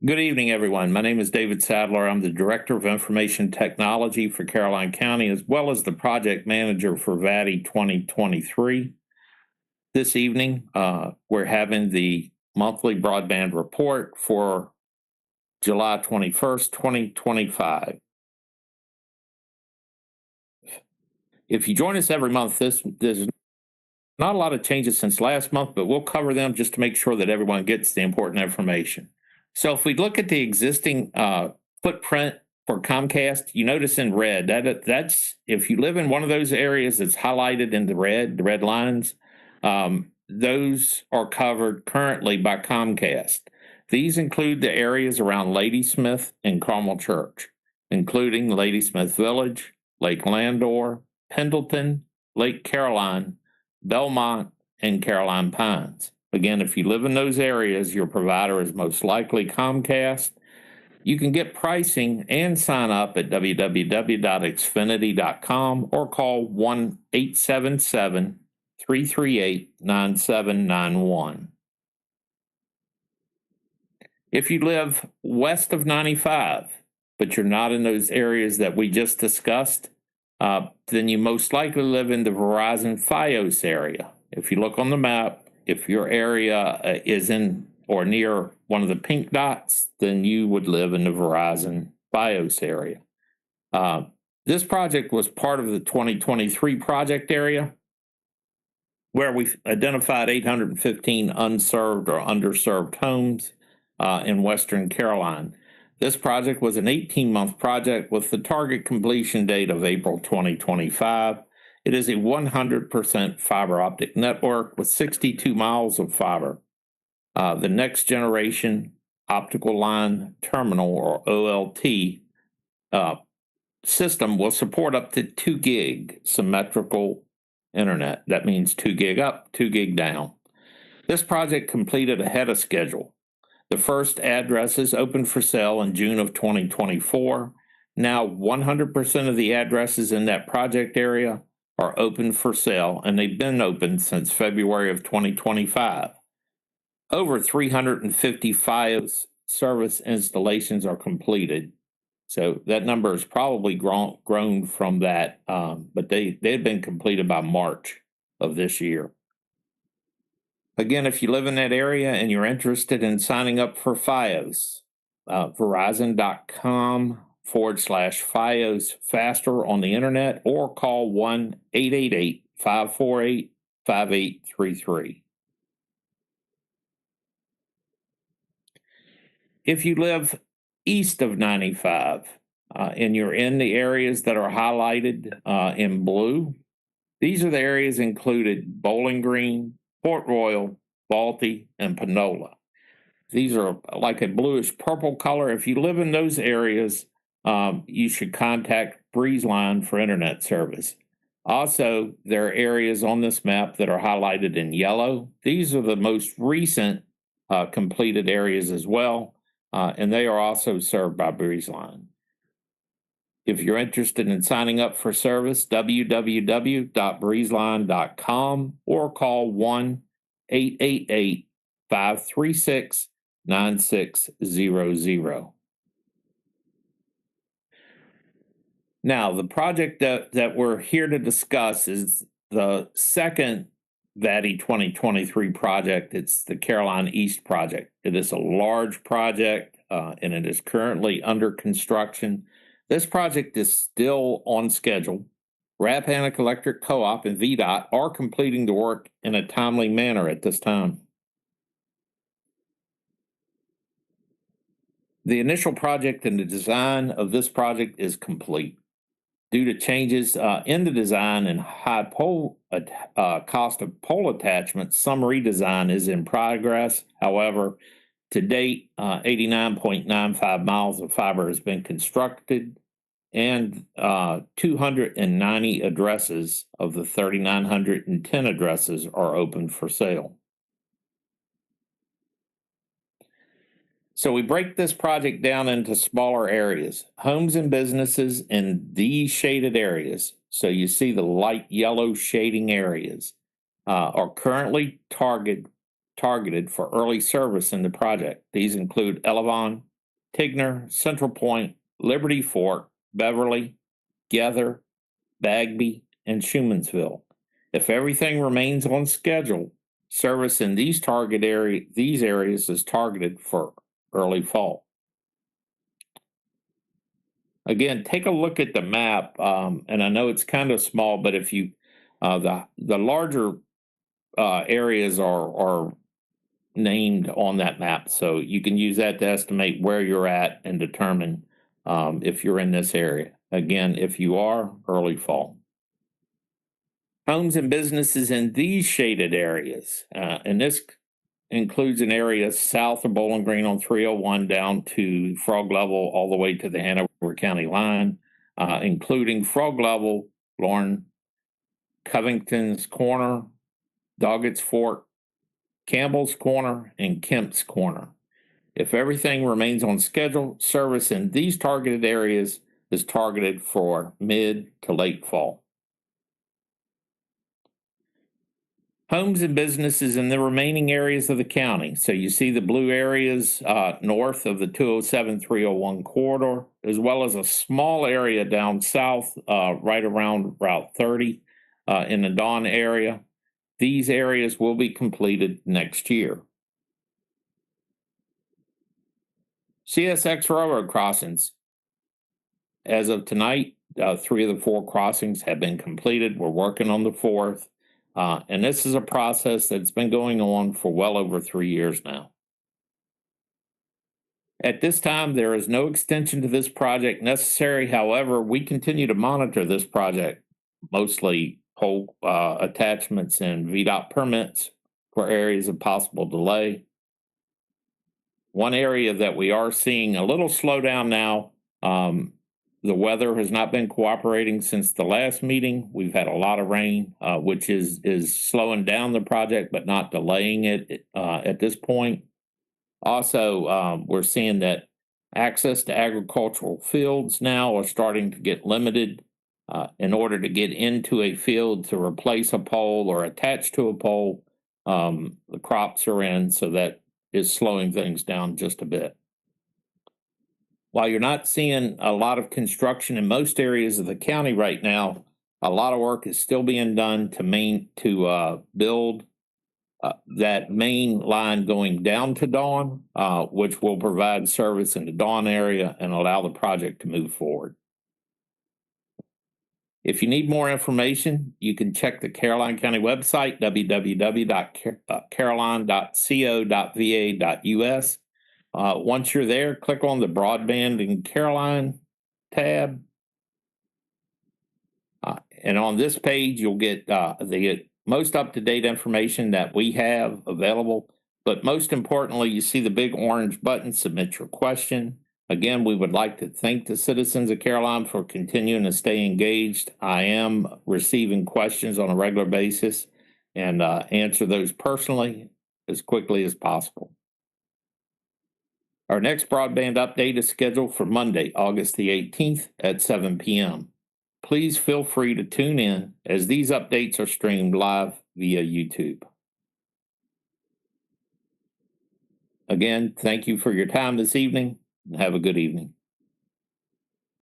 Good evening, everyone. My name is David Sadler. I'm the Director of Information Technology for Caroline County, as well as the Project Manager for VATI 2023. This evening, we're having the monthly broadband report for July 21st, 2025. If you join us every month, there's not a lot of changes since last month, but we'll cover them just to make sure that everyone gets the important information. So if we look at the existing footprint for Comcast, you notice in red, that's if you live in one of those areas that's highlighted in the red lines, those are covered currently by Comcast. These include the areas around Ladysmith and Carmel Church, including Ladysmith Village, Lake Landor, Pendleton, Lake Caroline, Belmont, and Caroline Pines. Again, if you live in those areas, your provider is most likely Comcast. You can get pricing and sign up at www.xfinity.com or call 1-877-338-9791. If you live west of 95, but you're not in those areas that we just discussed, then you most likely live in the Verizon Fios area. If you look on the map, if your area is in or near one of the pink dots, then you would live in the Verizon Fios area. This project was part of the 2023 project area, where we've identified 815 unserved or underserved homes in Western Caroline. This project was an 18-month project with the target completion date of April 2025. It is a 100% fiber optic network with 62 miles of fiber. The next generation optical line terminal, or OLT, system will support up to 2 gig symmetrical internet. That means 2 gig up, 2 gig down. This project completed ahead of schedule. The first addresses opened for sale in June of 2024. Now 100% of the addresses in that project area are open for sale, and they've been open since February of 2025. Over 350 Fios service installations are completed. So that number has probably grown from that, but they had been completed by March of this year. Again, if you live in that area and you're interested in signing up for Fios, Verizon.com/Fios faster on the internet, or call 1-888-548-5833. If you live east of 95 and you're in the areas that are highlighted in blue, these are the areas included Bowling Green, Port Royal, Balti, and Panola. These are like a bluish purple color. If you live in those areas, you should contact BreezeLine for internet service. Also, there are areas on this map that are highlighted in yellow. These are the most recent completed areas as well, and they are also served by BreezeLine. If you're interested in signing up for service, www.breezeline.com or call 1-888-536-9600. Now, the project that we're here to discuss is the second VATI 2023 project. It's the Caroline East project. It is a large project, and it is currently under construction. This project is still on schedule. Rappahannock Electric Co-op and VDOT are completing the work in a timely manner at this time. The initial project and the design of this project is complete. Due to changes in the design and high cost of pole attachments, some redesign is in progress. However, to date, 89.95 miles of fiber has been constructed, and 290 addresses of the 3,910 addresses are open for sale. So we break this project down into smaller areas. Homes and businesses in these shaded areas, so you see the light yellow shading areas, are currently targeted for early service in the project. These include Elevon, Tigner, Central Point, Liberty Fork, Beverly, Gether, Bagby, and Schumansville. If everything remains on schedule, service in these areas is targeted for early fall. Again, take a look at the map, and I know it's kind of small, but if you the larger areas are named on that map, so you can use that to estimate where you're at and determine if you're in this area. Again, if you are, early fall. Homes and businesses in these shaded areas, and this includes an area south of Bowling Green on 301 down to Frog Level all the way to the Hanover County line, including Frog Level, Lorne, Covington's Corner, Doggett's Fork, Campbell's Corner, and Kemp's Corner. If everything remains on schedule, service in these targeted areas is targeted for mid to late fall. Homes and businesses in the remaining areas of the county. So you see the blue areas north of the 207-301 corridor, as well as a small area down south right around Route 30 in the Dawn area. These areas will be completed next year. CSX railroad crossings. As of tonight, 3 of the 4 crossings have been completed. We're working on the 4th. And this is a process that's been going on for well over 3 years now. At this time, there is no extension to this project necessary. However, we continue to monitor this project, mostly pole attachments and VDOT permits for areas of possible delay. One area that we are seeing a little slowdown now, the weather has not been cooperating since the last meeting. We've had a lot of rain, which is slowing down the project, but not delaying it at this point. Also, we're seeing that access to agricultural fields now are starting to get limited. In order to get into a field to replace a pole or attach to a pole, the crops are in, so that is slowing things down just a bit. While you're not seeing a lot of construction in most areas of the county right now, a lot of work is still being done to build that main line going down to Dawn, which will provide service in the Dawn area and allow the project to move forward. If you need more information, you can check the Caroline County website, www.caroline.co.va.us. Once you're there, click on the Broadband in Caroline tab. And on this page, you'll get the most up-to-date information that we have available. But most importantly, you see the big orange button, Submit Your Question. Again, we would like to thank the citizens of Caroline for continuing to stay engaged. I am receiving questions on a regular basis and answer those personally as quickly as possible. Our next broadband update is scheduled for Monday, August the 18th at 7 p.m. Please feel free to tune in as these updates are streamed live via YouTube. Again, thank you for your time this evening and have a good evening.